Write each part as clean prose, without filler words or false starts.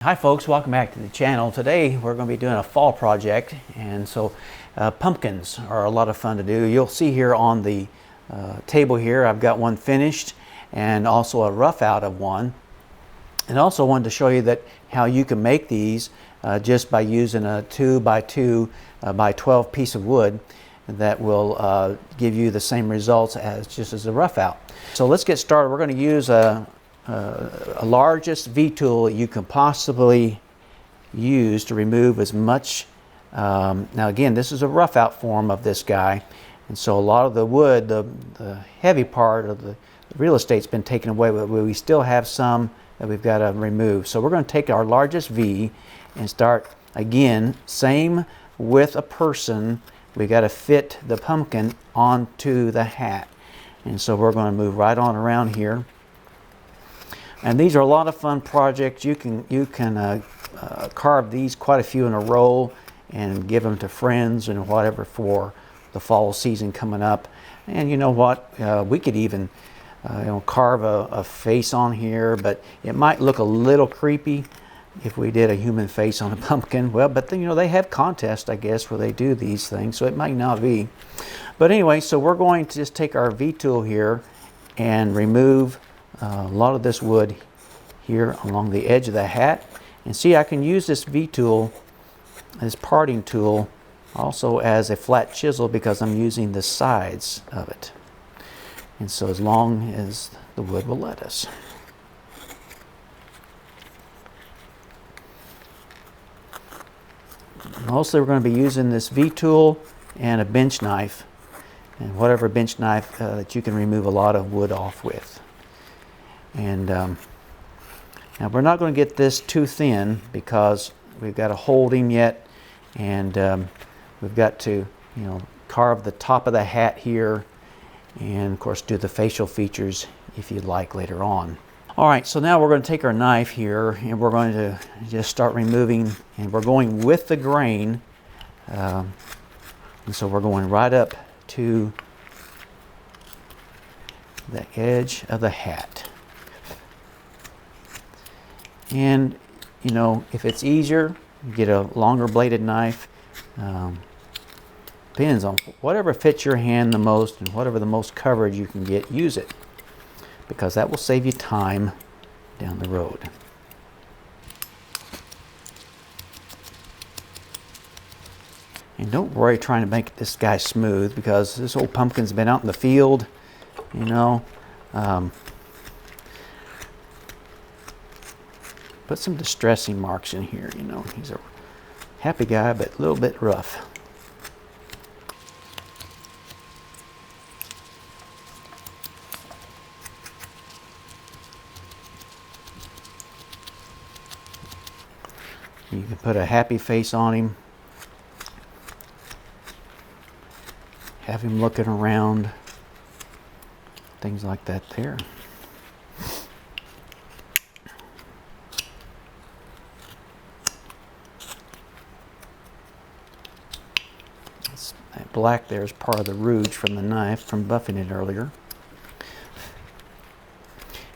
Hi folks, welcome back to the channel. Today we're going to be doing a fall project, and so pumpkins are a lot of fun to do. You'll see here on the table here I've got one finished and also a rough out of one, and also wanted to show you that how you can make these just by using a 2 by 2 by 12 piece of wood that will give you the same results as just as a rough out. So let's get started. We're going to use a largest V-tool you can possibly use to remove as much. Now again, this is a rough out form of this guy, and so a lot of the wood, the heavy part of the real estate's been taken away, but we still have some that we've got to remove. So we're going to take our largest V and start again, same with a person. We got to fit the pumpkin onto the hat, and so we're going to move right on around here. And these are a lot of fun projects. You can carve these quite a few in a row and give them to friends and whatever for the fall season coming up. And you know what? We could even carve a face on here, but it might look a little creepy if we did a human face on a pumpkin. Well, but then, they have contests, I guess, where they do these things, so it might not be. But anyway, so we're going to just take our V-tool here and remove a lot of this wood here along the edge of the hat. And see, I can use this V-tool, this parting tool, also as a flat chisel because I'm using the sides of it. And so as long as the wood will let us. Mostly we're going to be using this V-tool and a bench knife, and whatever bench knife that you can remove a lot of wood off with. And now we're not going to get this too thin because we've got to hold him yet, and we've got to carve the top of the hat here, and of course do the facial features if you'd like later on. Alright, so now we're going to take our knife here and we're going to just start removing, and we're going with the grain, and so we're going right up to the edge of the hat. And if it's easier, you get a longer bladed knife. Depends on whatever fits your hand the most and whatever the most coverage you can get, use it, because that will save you time down the road. And don't worry trying to make this guy smooth, because this old pumpkin's been out in the field, put some distressing marks in here. He's a happy guy, but a little bit rough. You can put a happy face on him, have him looking around, things like that there. That black there is part of the rouge from the knife from buffing it earlier.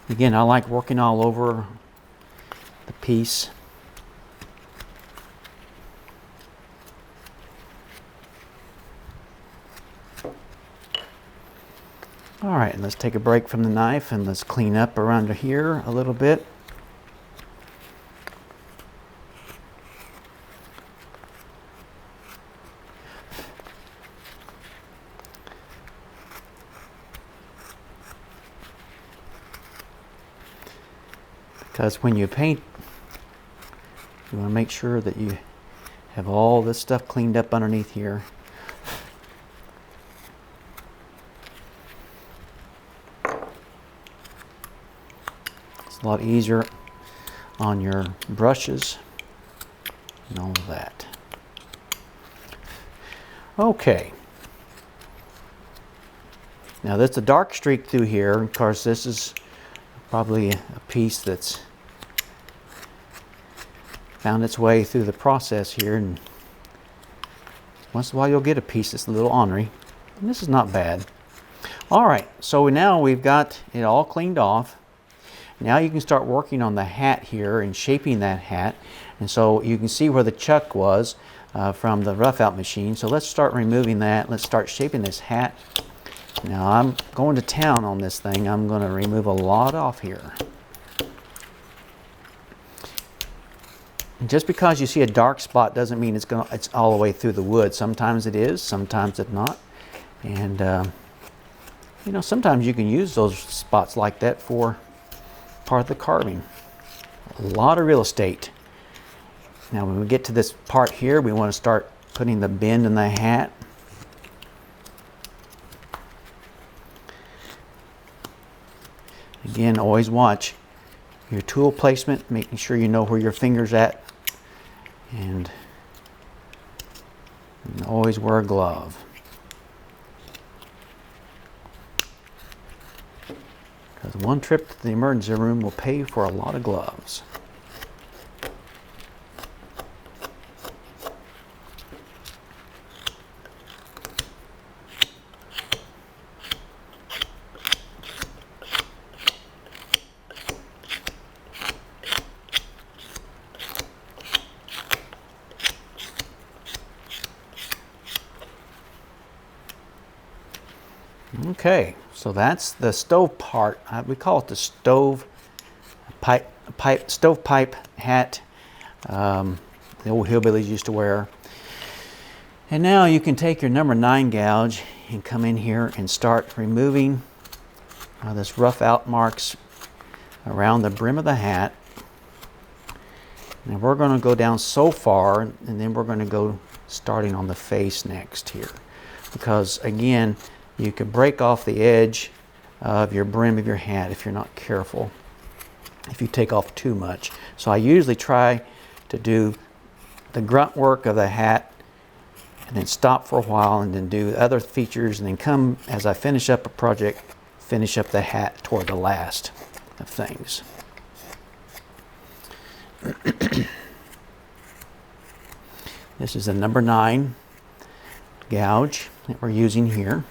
Again, I like working all over the piece. Alright, let's take a break from the knife and let's clean up around here a little bit. Because when you paint, you want to make sure that you have all this stuff cleaned up underneath here. It's a lot easier on your brushes and all of that. Okay. Now there's a dark streak through here. Of course, this is probably a piece that's found its way through the process here, and once in a while you'll get a piece that's a little ornery, and this is not bad. All right, so now we've got it all cleaned off. Now you can start working on the hat here and shaping that hat. And so you can see where the chuck was from the rough out machine. So let's start removing that. Let's start shaping this hat. Now I'm going to town on this thing. I'm going to remove a lot off here. Just because you see a dark spot doesn't mean it's all the way through the wood. Sometimes it is, sometimes it's not. And you know, sometimes you can use those spots like that for part of the carving. A lot of real estate. Now when we get to this part here, we want to start putting the bend in the hat. Again, always watch your tool placement, making sure you know where your finger's at. And always wear a glove. Because one trip to the emergency room will pay for a lot of gloves. Okay, so that's the stove part. We call it the stovepipe hat. The old hillbillies used to wear. And now you can take your number 9 gouge and come in here and start removing this rough out marks around the brim of the hat. Now we're going to go down so far, and then we're going to go starting on the face next here, because again, you could break off the edge of your brim of your hat if you're not careful, if you take off too much. So I usually try to do the grunt work of the hat and then stop for a while and then do other features, and then come, as I finish up a project, finish up the hat toward the last of things. This is the number 9 gouge that we're using here.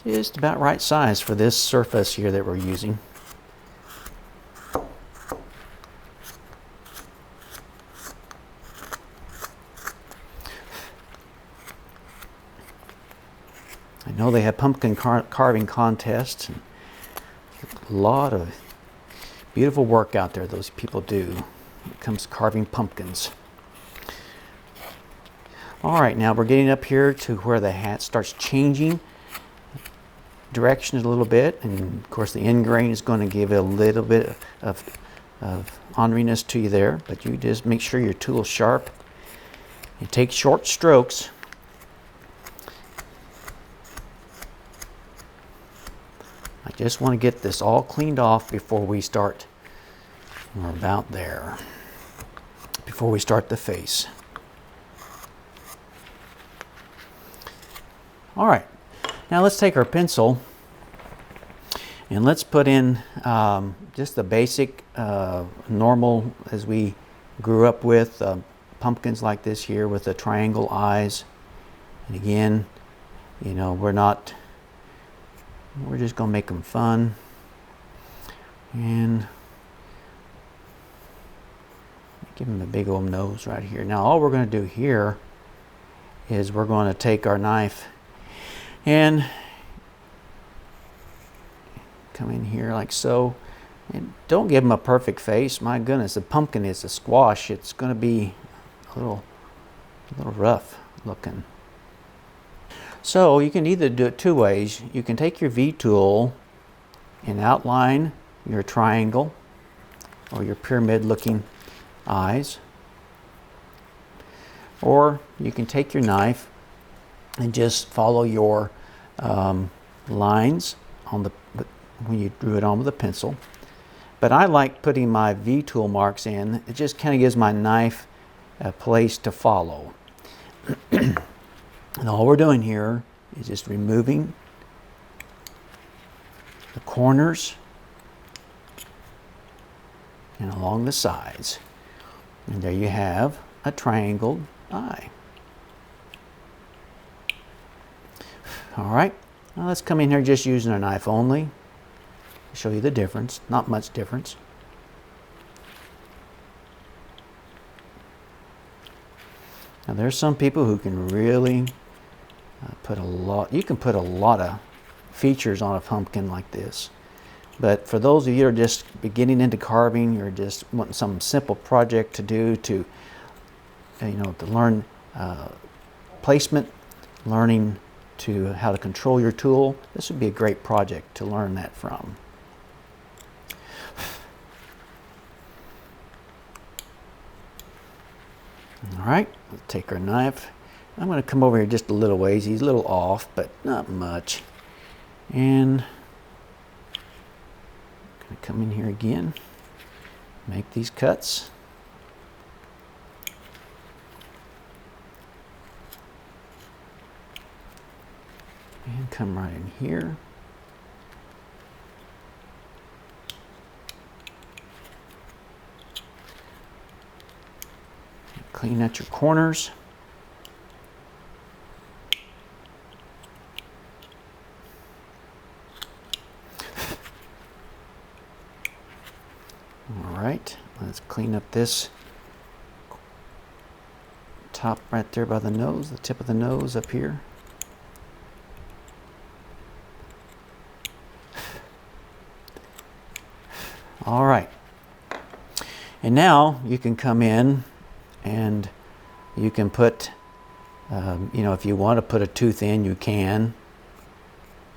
Just about right size for this surface here that we're using. I know they have pumpkin carving contests. And a lot of beautiful work out there those people do when it comes to carving pumpkins. All right, now we're getting up here to where the hat starts changing direction a little bit, and of course the end grain is going to give it a little bit of orneriness to you there, but you just make sure your tool is sharp and take short strokes. I just want to get this all cleaned off before we start. We're about there. Before we start the face. All right. Now let's take our pencil and let's put in just the basic, normal, as we grew up with, pumpkins like this here with the triangle eyes. And again, you know, we're just going to make them fun. And give them a big old nose right here. Now all we're going to do here is we're going to take our knife and come in here like so. And don't give them a perfect face. My goodness, the pumpkin is a squash. It's going to be a little rough looking. So you can either do it 2 ways. You can take your V tool and outline your triangle or your pyramid looking eyes. Or you can take your knife and just follow your lines on the when you drew it on with a pencil. But I like putting my V tool marks in. It just kind of gives my knife a place to follow. And all we're doing here is just removing the corners and along the sides. And there you have a triangled eye. All right, now let's come in here just using a knife only. show you the difference. Not much difference. Now there's some people who can really put a lot, you can put a lot of features on a pumpkin like this. But for those of you who are just beginning into carving, or just wanting some simple project to do to, to learn placement, learning to how to control your tool, this would be a great project to learn that from. All right, we'll take our knife. I'm going to come over here just a little ways. He's a little off, but not much. And I'm going to come in here again, make these cuts. And come right in here. Clean out your corners. All right, let's clean up this top right there by the nose, the tip of the nose up here. All right, and now you can come in and you can put, if you want to put a tooth in, you can.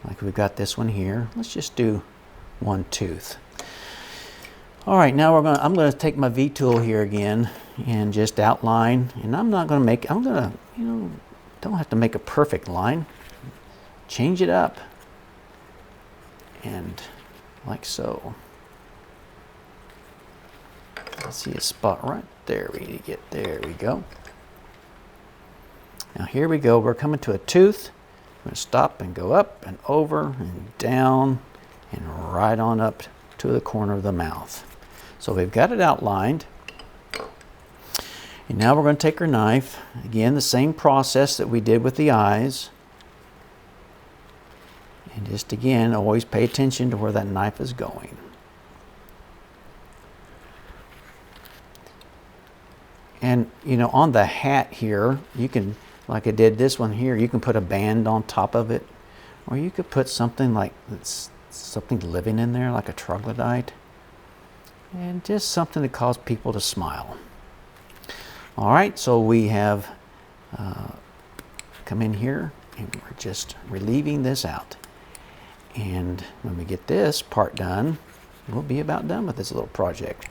Like we've got this one here. Let's just do one tooth. All right, now I'm going to take my V tool here again and just outline. And I'm not going to make, I'm going to, don't have to make a perfect line. Change it up. And like so. I see a spot right there we need to get. There we go. Now here we go. We're coming to a tooth. I'm going to stop and go up and over and down and right on up to the corner of the mouth. So we've got it outlined. And now we're going to take our knife. Again, the same process that we did with the eyes. And just again, always pay attention to where that knife is going. And on the hat here, you can, like I did this one here, you can put a band on top of it, or you could put something like something living in there, like a troglodyte, and just something to cause people to smile. All right, so we have come in here and we're just relieving this out. And when we get this part done, we'll be about done with this little project.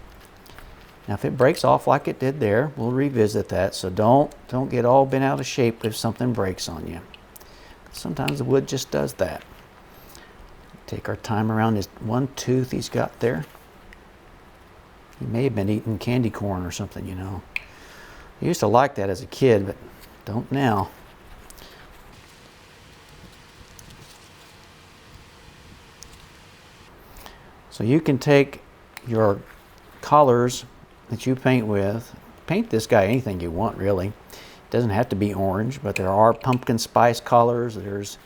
Now if it breaks off like it did there, we'll revisit that. So don't get all bent out of shape if something breaks on you. Sometimes the wood just does that. Take our time around this one tooth he's got there. He may have been eating candy corn or something, I used to like that as a kid, but don't now. So you can take your colors that you paint with, paint this guy anything you want really. It doesn't have to be orange, but there are pumpkin spice colors. There's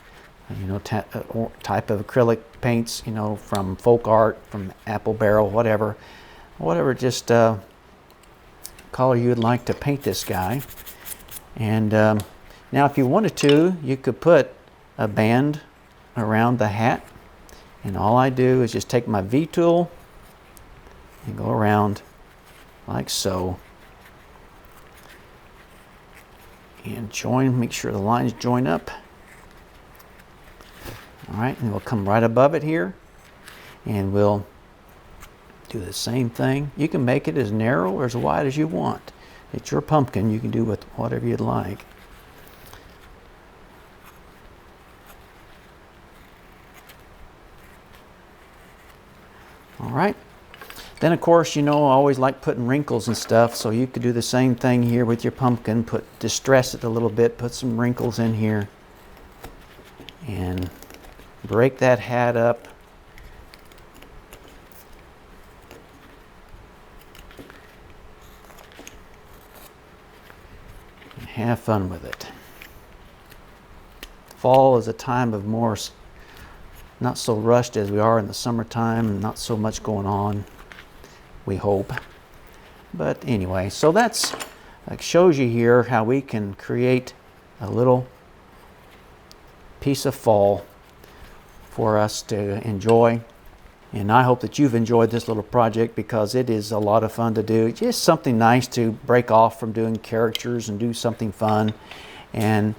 type of acrylic paints, from folk art, from apple barrel, whatever just color you would like to paint this guy. And now if you wanted to, you could put a band around the hat, and all I do is just take my V tool and go around like so, and make sure the lines join up. All right, and we'll come right above it here, and we'll do the same thing. You can make it as narrow or as wide as you want. It's your pumpkin. You can do with whatever you'd like. All right. Then of course, I always like putting wrinkles and stuff, so you could do the same thing here with your pumpkin. Distress it a little bit, put some wrinkles in here, and break that hat up. And have fun with it. Fall is a time of more not so rushed as we are in the summertime, and not so much going on, we hope. But anyway, so that's shows you here how we can create a little piece of fall for us to enjoy. And I hope that you've enjoyed this little project, because it is a lot of fun to do. Just something nice to break off from doing characters and do something fun. And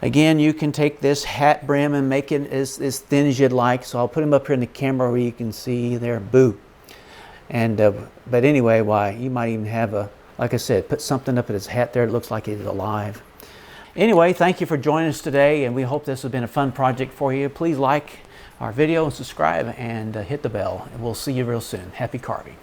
again, you can take this hat brim and make it as thin as you'd like. So I'll put them up here in the camera where you can see there. Boo. And but anyway, why, you might even have a, like I said, put something up at his hat there that looks like he's alive. Anyway, thank you for joining us today, and we hope this has been a fun project for you. Please like our video and subscribe, and hit the bell. And we'll see you real soon. Happy carving.